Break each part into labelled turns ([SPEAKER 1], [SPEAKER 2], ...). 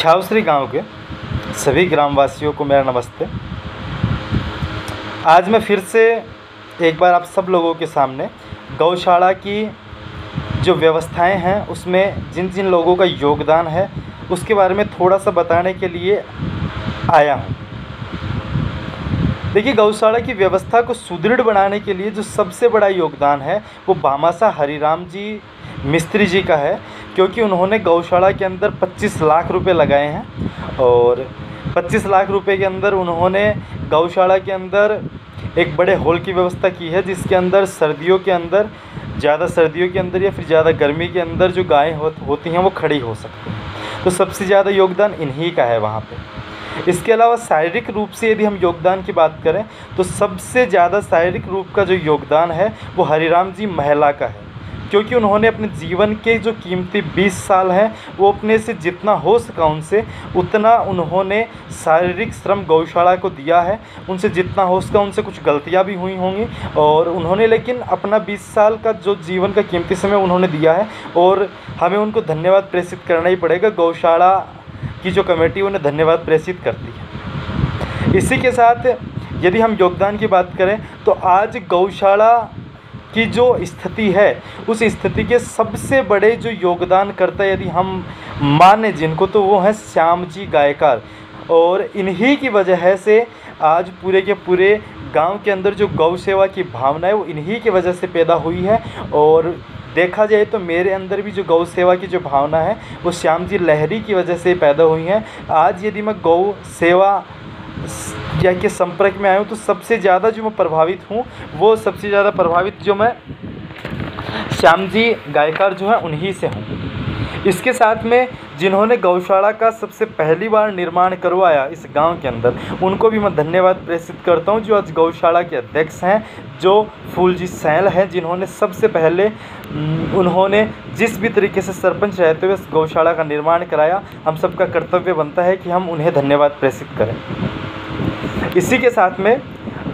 [SPEAKER 1] छावसरी गांव के सभी ग्रामवासियों को मेरा नमस्ते। आज मैं फिर से एक बार आप सब लोगों के सामने गौशाला की जो व्यवस्थाएं हैं उसमें जिन जिन लोगों का योगदान है उसके बारे में थोड़ा सा बताने के लिए आया हूं। देखिए, गौशाला की व्यवस्था को सुदृढ़ बनाने के लिए जो सबसे बड़ा योगदान है वो भामाशाह हरिराम जी मिस्त्री जी का है, क्योंकि उन्होंने गौशाला के अंदर 25 लाख रुपए लगाए हैं और 25 लाख रुपए के अंदर उन्होंने गौशाला के अंदर एक बड़े हॉल की व्यवस्था की है, जिसके अंदर सर्दियों के अंदर या फिर ज़्यादा गर्मी के अंदर जो गायें होती हैं वो खड़ी हो सकती हैं। तो सबसे ज़्यादा योगदान इन्हीं का है वहाँ पे। इसके अलावा शारीरिक रूप से यदि हम योगदान की बात करें तो सबसे ज़्यादा शारीरिक रूप का जो योगदान है वो हरिराम जी महिला का है, क्योंकि उन्होंने अपने जीवन के जो कीमती 20 साल हैं वो अपने से जितना हो सका उनसे उतना उन्होंने शारीरिक श्रम गौशाला को दिया है। उनसे जितना हो सका, उनसे कुछ गलतियां भी हुई होंगी और उन्होंने लेकिन अपना 20 साल का जो जीवन का कीमती समय उन्होंने दिया है और हमें उनको धन्यवाद प्रेषित करना ही पड़ेगा। गौशाला की जो कमेटी उन्हें धन्यवाद प्रेषित करती है। इसी के साथ यदि हम योगदान की बात करें तो आज गौशाला की जो स्थिति है उस स्थिति के सबसे बड़े जो योगदानकर्ता यदि हम माने जिनको, तो वो हैं श्याम जी गायकार। और इन्हीं की वजह से आज पूरे के पूरे गांव के अंदर जो गौ सेवा की भावना है वो इन्हीं की वजह से पैदा हुई है। और देखा जाए तो मेरे अंदर भी जो गौ सेवा की जो भावना है वो श्याम जी लहरी की वजह से पैदा हुई है। आज यदि मैं गौ सेवा या के संपर्क में आया हूँ तो सबसे ज़्यादा जो मैं प्रभावित हूँ वो सबसे ज़्यादा प्रभावित जो मैं श्याम जी गायकार जो है उन्हीं से हूँ। इसके साथ में जिन्होंने गौशाला का सबसे पहली बार निर्माण करवाया इस गांव के अंदर, उनको भी मैं धन्यवाद प्रेषित करता हूं, जो आज गौशाला के अध्यक्ष हैं, जो फूलजी सैल हैं, जिन्होंने सबसे पहले उन्होंने जिस भी तरीके से सरपंच रहते हुए गौशाला का निर्माण कराया। हम सबका कर्तव्य बनता है कि हम उन्हें धन्यवाद प्रेषित करें। इसी के साथ में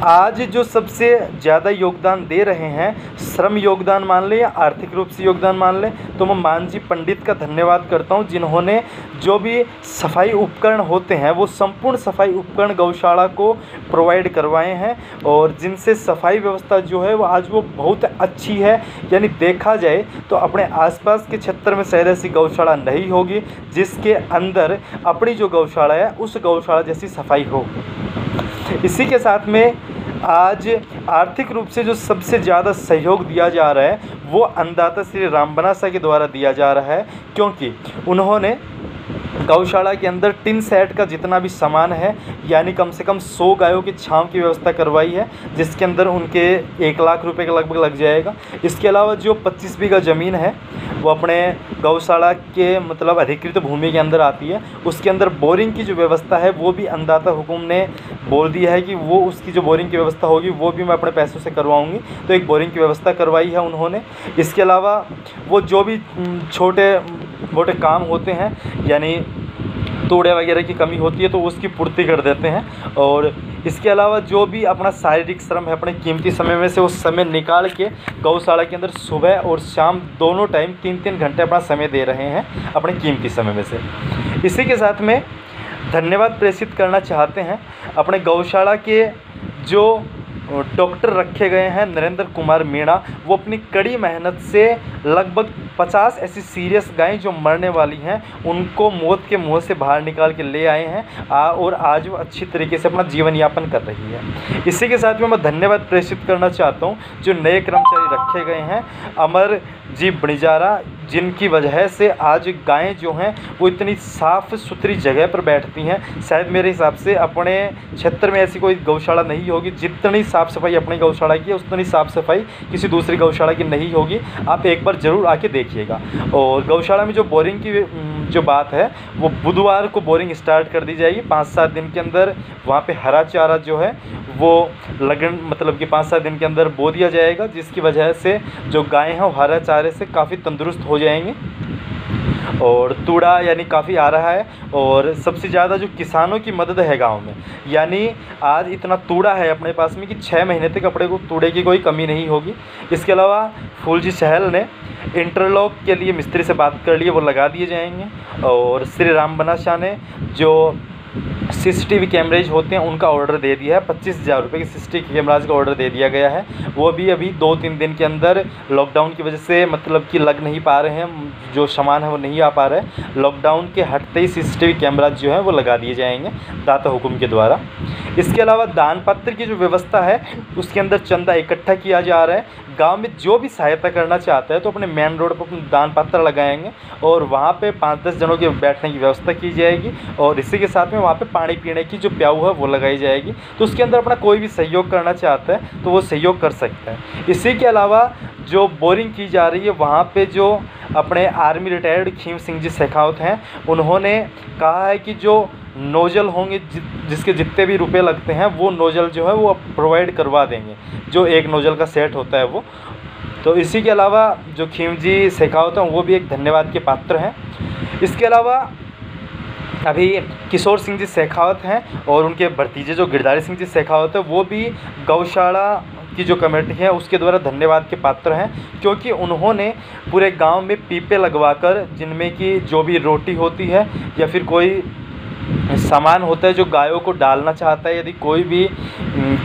[SPEAKER 1] आज जो सबसे ज़्यादा योगदान दे रहे हैं, श्रम योगदान मान लें या आर्थिक रूप से योगदान मान लें, तो मैं मानजी पंडित का धन्यवाद करता हूं, जिन्होंने जो भी सफाई उपकरण होते हैं वो संपूर्ण सफाई उपकरण गौशाला को प्रोवाइड करवाए हैं और जिनसे सफाई व्यवस्था जो है वो आज वो बहुत अच्छी है। यानी देखा जाए तो अपने आसपास के क्षेत्र में शायद ऐसी गौशाला नहीं होगी जिसके अंदर अपनी जो गौशाला है उस गौशाला जैसी सफाई हो। इसी के साथ में आज आर्थिक रूप से जो सबसे ज़्यादा सहयोग दिया जा रहा है वो अन्नदाता श्री राम बनासा के द्वारा दिया जा रहा है, क्योंकि उन्होंने गौशाला के अंदर टिन सेट का जितना भी सामान है यानी कम से कम 100 गायों की छांव की व्यवस्था करवाई है, जिसके अंदर उनके 1 लाख रुपए के लगभग लग जाएगा। इसके अलावा जो 25 बीघा ज़मीन है वो अपने गौशाला के मतलब अधिकृत भूमि के अंदर आती है, उसके अंदर बोरिंग की जो व्यवस्था है वो भी अन्नदाता हुकुम ने बोल दिया है कि वो उसकी जो बोरिंग की व्यवस्था होगी वो भी मैं अपने पैसों से करवाऊँगी, तो एक बोरिंग की व्यवस्था करवाई है उन्होंने। इसके अलावा वो जो भी छोटे मोटे काम होते हैं यानी तोड़े वगैरह की कमी होती है तो उसकी पूर्ति कर देते हैं। और इसके अलावा जो भी अपना शारीरिक श्रम है अपने कीमती समय में से उस समय निकाल के गौशाला के अंदर सुबह और शाम दोनों टाइम 3-3 घंटे अपना समय दे रहे हैं अपने कीमती समय में से। इसी के साथ में धन्यवाद प्रेषित करना चाहते हैं अपने गौशाला के जो डॉक्टर रखे गए हैं नरेंद्र कुमार मीणा, वो अपनी कड़ी मेहनत से लगभग 50 ऐसी सीरियस गायें जो मरने वाली हैं उनको मौत के मुंह से बाहर निकाल के ले आए हैं और आज वो अच्छी तरीके से अपना जीवन यापन कर रही है। इसी के साथ में मैं धन्यवाद प्रेषित करना चाहता हूं जो नए कर्मचारी रखे गए हैं अमर जी बणिजारा, जिनकी वजह से आज गायें जो हैं वो इतनी साफ़ सुथरी जगह पर बैठती हैं। शायद मेरे हिसाब से अपने क्षेत्र में ऐसी कोई गौशाला नहीं होगी जितनी साफ़ सफाई अपनी गौशाला की है उतनी साफ़ सफाई किसी दूसरी गौशाला की नहीं होगी। आप एक बार ज़रूर आके देखिएगा। और गौशाला में जो बोरिंग की जो बात है वो बुधवार को बोरिंग स्टार्ट कर दी जाएगी। 5-7 दिन के अंदर वहाँ पे हरा चारा जो है वो लगन मतलब कि 5-7 दिन के अंदर बो दिया जाएगा, जिसकी वजह से जो गायें हैं वो हरा चारे से काफ़ी तंदुरुस्त हो जाएंगी। और तूड़ा यानी काफ़ी आ रहा है। और सबसे ज़्यादा जो किसानों की मदद है गांव में, यानी आज इतना तूड़ा है अपने पास में कि 6 महीने तक अपने को तूड़े की कोई कमी नहीं होगी। इसके अलावा फूलजी सहल ने इंटरलॉक के लिए मिस्त्री से बात कर ली, वो लगा दिए जाएंगे। और श्री राम बनाशाह ने जो CCTV कैमरेज होते हैं उनका ऑर्डर दे दिया है, 25,000 रुपये के CCTV कैमराज का ऑर्डर दे दिया गया है। वो भी अभी 2-3 दिन के अंदर लॉकडाउन की वजह से मतलब कि लग नहीं पा रहे हैं, जो सामान है वो नहीं आ पा रहे हैं। लॉकडाउन के हटते ही CCTV कैमराज जो है वो लगा दिए जाएंगे दाता हुकुम के द्वारा। इसके अलावा दान पत्र की जो व्यवस्था है उसके अंदर चंदा इकट्ठा किया जा रहा है। गांव में जो भी सहायता करना चाहता है तो अपने मेन रोड पर अपने दान पत्र लगाएंगे और वहाँ पे 5-10 जनों के बैठने की व्यवस्था की जाएगी। और इसी के साथ में वहाँ पे पानी पीने की जो प्याऊ है वो लगाई जाएगी। तो उसके अंदर अपना कोई भी सहयोग करना चाहता है तो वो सहयोग कर सकता है। इसी के अलावा जो बोरिंग की जा रही है वहाँ पे जो अपने आर्मी रिटायर्ड खीम सिंह जी शेखावत हैं, उन्होंने कहा है कि जो नोज़ल होंगे जिसके जितने भी रुपए लगते हैं वो नोज़ल जो है वो प्रोवाइड करवा देंगे, जो एक नोज़ल का सेट होता है वो। तो इसी के अलावा जो खीमजी शेखावत हैं वो भी एक धन्यवाद के पात्र हैं। इसके अलावा अभी किशोर सिंह जी शेखावत हैं और उनके भतीजे जो गिरधारी सिंह जी शेखावत है वो भी गौशाला की जो कमेटी है उसके द्वारा धन्यवाद के पात्र हैं, क्योंकि उन्होंने पूरे गांव में पीपे लगवाकर जिनमें कि जो भी रोटी होती है या फिर कोई सामान होता है जो गायों को डालना चाहता है, यदि कोई भी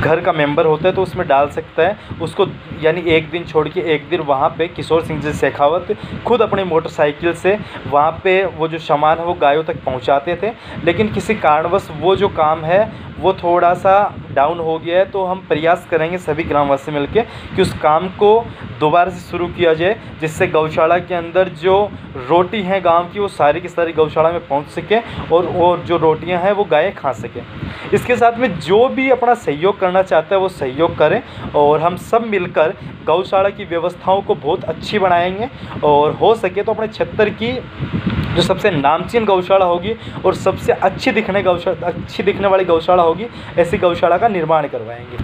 [SPEAKER 1] घर का मेंबर होता है तो उसमें डाल सकता है उसको, यानी एक दिन छोड़ के एक दिन वहाँ पे किशोर सिंह जी शेखावत खुद अपनी मोटरसाइकिल से वहाँ पे वो जो सामान है वो गायों तक पहुँचाते थे। लेकिन किसी कारणवश वो जो काम है वो थोड़ा सा डाउन हो गया है, तो हम प्रयास करेंगे सभी ग्रामवासी मिलके कि उस काम को दोबारा से शुरू किया जाए, जिससे गौशाला के अंदर जो रोटी हैं गांव की वो सारी की सारी गौशाला में पहुंच सके और जो रोटियां हैं वो गायें खा सकें। इसके साथ में जो भी अपना सहयोग करना चाहता है वो सहयोग करें और हम सब मिलकर गौशाला की व्यवस्थाओं को बहुत अच्छी बनाएंगे और हो सके तो अपने क्षेत्र की जो सबसे नामचीन गौशाला होगी और सबसे अच्छी दिखने वाली गौशाला होगी, ऐसी गौशाला का निर्माण करवाएंगे।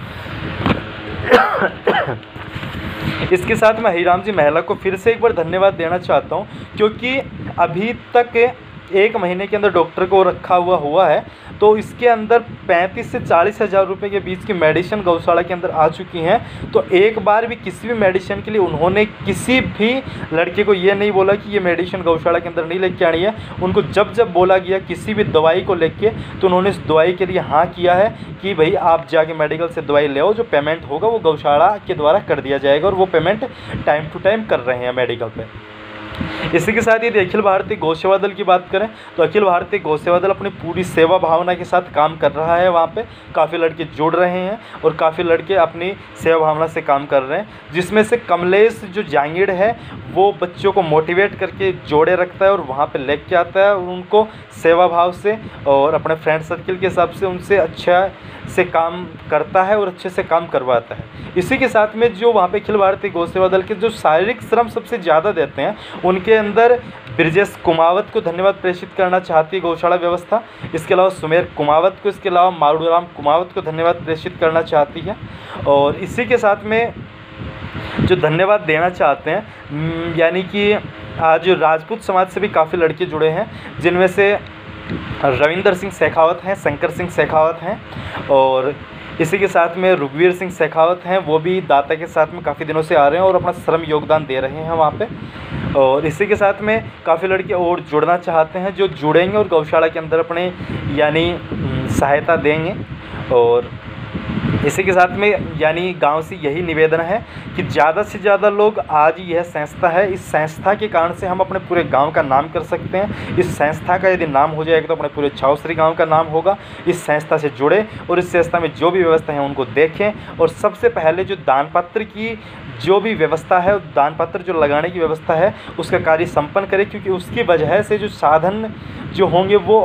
[SPEAKER 1] इसके साथ मैं हरिराम जी महिला को फिर से एक बार धन्यवाद देना चाहता हूं, क्योंकि अभी तक 1 महीने के अंदर डॉक्टर को रखा हुआ है, तो इसके अंदर 35 से 40 हज़ार रुपये के बीच की मेडिसिन गौशाला के अंदर आ चुकी हैं। तो एक बार भी किसी भी मेडिसिन के लिए उन्होंने किसी भी लड़के को ये नहीं बोला कि ये मेडिसिन गौशाला के अंदर नहीं लेके आनी है। उनको जब जब बोला गया किसी भी दवाई को लेके तो उन्होंने उस दवाई के लिए हाँ किया है कि भाई आप जाके मेडिकल से दवाई ले आओ, जो पेमेंट होगा वो गौशाला के द्वारा कर दिया जाएगा और वो पेमेंट टाइम टू टाइम कर रहे हैं मेडिकल पे। इसी के साथ यदि अखिल भारतीय गौ सेवा दल की बात करें तो अखिल भारतीय गौ सेवा दल अपनी पूरी सेवा भावना के साथ काम कर रहा है। वहाँ पे काफ़ी लड़के जुड़ रहे हैं और काफ़ी लड़के अपनी सेवा भावना से काम कर रहे हैं, जिसमें से कमलेश जो जांगीड़ है वो बच्चों को मोटिवेट करके जोड़े रखता है और वहाँ पे लेके आता है और उनको सेवा भाव से और अपने फ्रेंड सर्किल के हिसाब से उनसे अच्छा से काम करता है और अच्छे से काम करवाता है। इसी के साथ में जो वहाँ पे अखिल भारतीय गौ सेवा दल के जो शारीरिक श्रम सबसे ज़्यादा देते हैं उनके अंदर ब्रिजेश कुमावत को धन्यवाद प्रेषित करना चाहती है गौशाला व्यवस्था। इसके अलावा सुमेर कुमावत को, इसके अलावा मारूराम कुमावत को धन्यवाद प्रेषित करना चाहती है। और इसी के साथ में जो धन्यवाद देना चाहते हैं, यानी कि आज राजपूत समाज से भी काफ़ी लड़के जुड़े हैं, जिनमें से रविंदर सिंह शेखावत हैं, शंकर सिंह शेखावत हैं और इसी के साथ में रुघवीर सिंह शेखावत हैं। वो भी दाता के साथ में काफ़ी दिनों से आ रहे हैं और अपना श्रम योगदान दे रहे हैं वहाँ पे। और इसी के साथ में काफ़ी लड़के और जुड़ना चाहते हैं, जो जुड़ेंगे और गौशाला के अंदर अपने यानी सहायता देंगे। और इसी के साथ में यानी गांव से यही निवेदन है कि ज़्यादा से ज़्यादा लोग, आज यह संस्था है, इस संस्था के कारण से हम अपने पूरे गांव का नाम कर सकते हैं। इस संस्था का यदि नाम हो जाएगा तो अपने पूरे छावसरी गांव का नाम होगा। इस संस्था से जुड़े और इस संस्था में जो भी व्यवस्था है उनको देखें और सबसे पहले जो दान पत्र की जो भी व्यवस्था है, दान पत्र जो लगाने की व्यवस्था है उसका कार्य संपन्न करें, क्योंकि उसकी वजह से जो साधन जो होंगे वो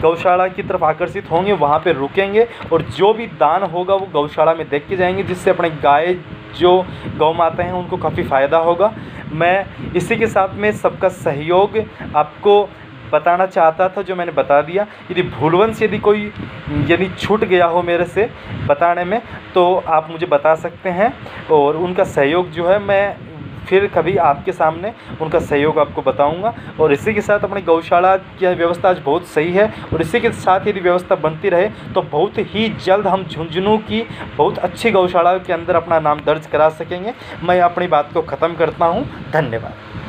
[SPEAKER 1] गौशाला की तरफ आकर्षित होंगे, वहाँ पे रुकेंगे और जो भी दान होगा वो गौशाला में देख के जाएंगे, जिससे अपने गाय जो गौ माता हैं उनको काफ़ी फ़ायदा होगा। मैं इसी के साथ में सबका सहयोग आपको बताना चाहता था, जो मैंने बता दिया। यदि भूलवंश यदि छूट गया हो मेरे से बताने में तो आप मुझे बता सकते हैं और उनका सहयोग जो है मैं फिर कभी आपके सामने उनका सहयोग आपको बताऊंगा। और इसी के साथ अपनी गौशाला की व्यवस्था आज बहुत सही है, और इसी के साथ यदि व्यवस्था बनती रहे तो बहुत ही जल्द हम झुंझुनू की बहुत अच्छी गौशाला के अंदर अपना नाम दर्ज करा सकेंगे। मैं अपनी बात को ख़त्म करता हूँ। धन्यवाद।